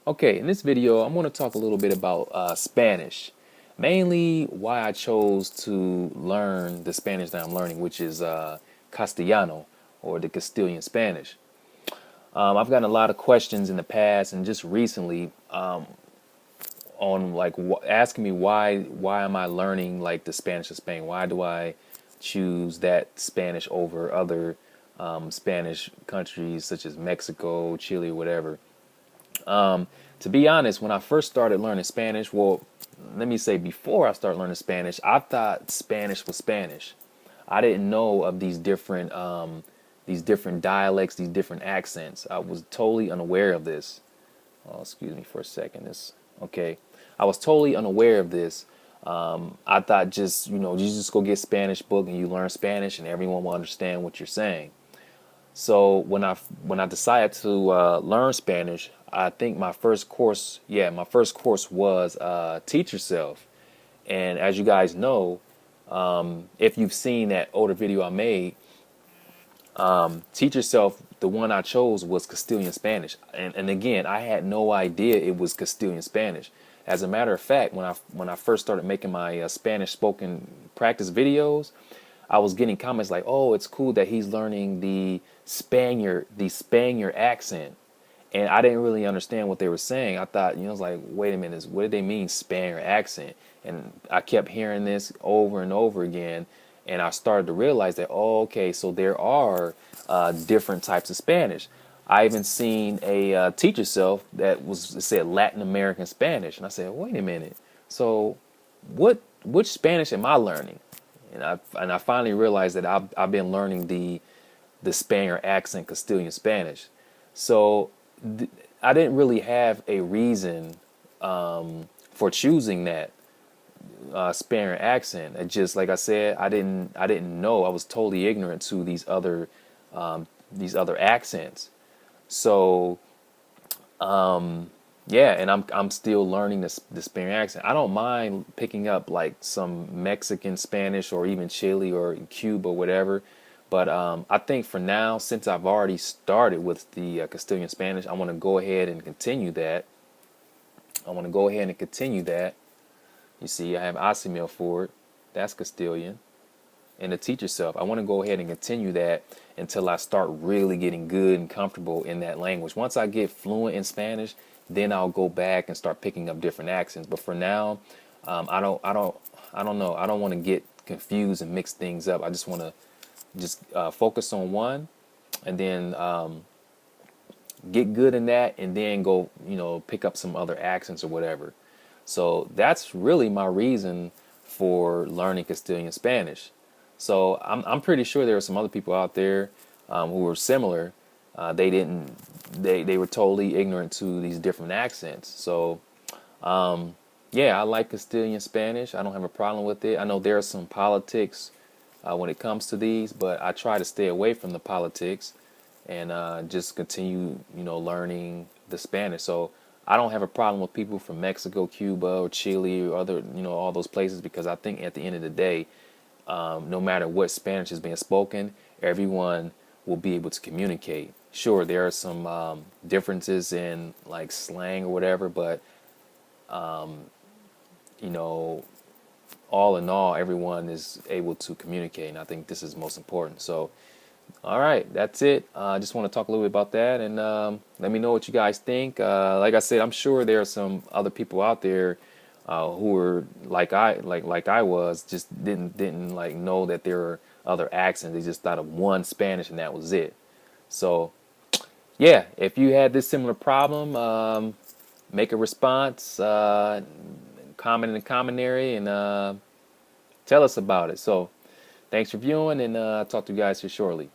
Okay, in this video, I'm going to talk a little bit about Spanish. Mainly why I chose to learn the Spanish that I'm learning, which is Castellano or the Castillian Spanish. I've gotten a lot of questions in the past and just recently on like asking me why am I learning like the Spanish of Spain? Why do I choose that Spanish over other Spanish countries such as Mexico, Chile, whatever? To be honest, when I first started learning Spanish, well, let me say before I started learning Spanish, I thought Spanish was Spanish. I didn't know of these different dialects, these different accents. I was totally unaware of this. Oh, excuse me for a second. This okay. I was totally unaware of this. I thought just you just go get Spanish book and you learn Spanish and everyone will understand what you're saying. So when I decided to learn Spanish, I think my first course was Teach Yourself. And as you guys know, if you've seen that older video I made, Teach Yourself, the one I chose was Castillian Spanish. And again, I had no idea it was Castillian Spanish. As a matter of fact, when I first started making my Spanish spoken practice videos, I was getting comments like, "Oh, it's cool that he's learning the Spaniard accent." And I didn't really understand what they were saying. I thought, I was like, "Wait a minute, what did they mean Spaniard accent?" And I kept hearing this over and over again, and I started to realize that, oh, okay, so there are different types of Spanish. I even seen a Teach Yourself that it said Latin American Spanish, and I said, "Wait a minute, so which Spanish am I learning?" And I finally realized that I've been learning the Spaniard accent Castilian Spanish. So I didn't really have a reason for choosing that Spaniard accent. It just like I said, I didn't know. I was totally ignorant to these other accents. So yeah, and I'm still learning the Spanish accent. I don't mind picking up like some Mexican Spanish or even Chile or Cuba, whatever. But I think for now, since I've already started with the Castilian Spanish, I want to go ahead and continue that. You see, I have Asimil for it. That's Castilian. And to Teach Yourself, I want to go ahead and continue that until I start really getting good and comfortable in that language. Once I get fluent in Spanish, then I'll go back and start picking up different accents. But for now, I don't know. I don't want to get confused and mix things up. I just want to focus on one, and then get good in that, and then go, pick up some other accents or whatever. So that's really my reason for learning Castilian Spanish. So I'm pretty sure there are some other people out there who were similar. They were totally ignorant to these different accents. So yeah, I like Castilian Spanish. I don't have a problem with it. I know there are some politics when it comes to these, but I try to stay away from the politics and just continue, learning the Spanish. So I don't have a problem with people from Mexico, Cuba, or Chile, or other, all those places, because I think at the end of the day, no matter what Spanish is being spoken, everyone will be able to communicate. Sure, there are some differences in like slang or whatever, but you know, all in all, everyone is able to communicate, and I think this is most important. So, all right, that's it. I just want to talk a little bit about that, and let me know what you guys think. Like I said, I'm sure there are some other people out there who were like I was, just didn't like know that there were other accents. They just thought of one Spanish and that was it. So yeah, if you had this similar problem, make a response, comment in the comment area, and tell us about it. So thanks for viewing, and talk to you guys here shortly.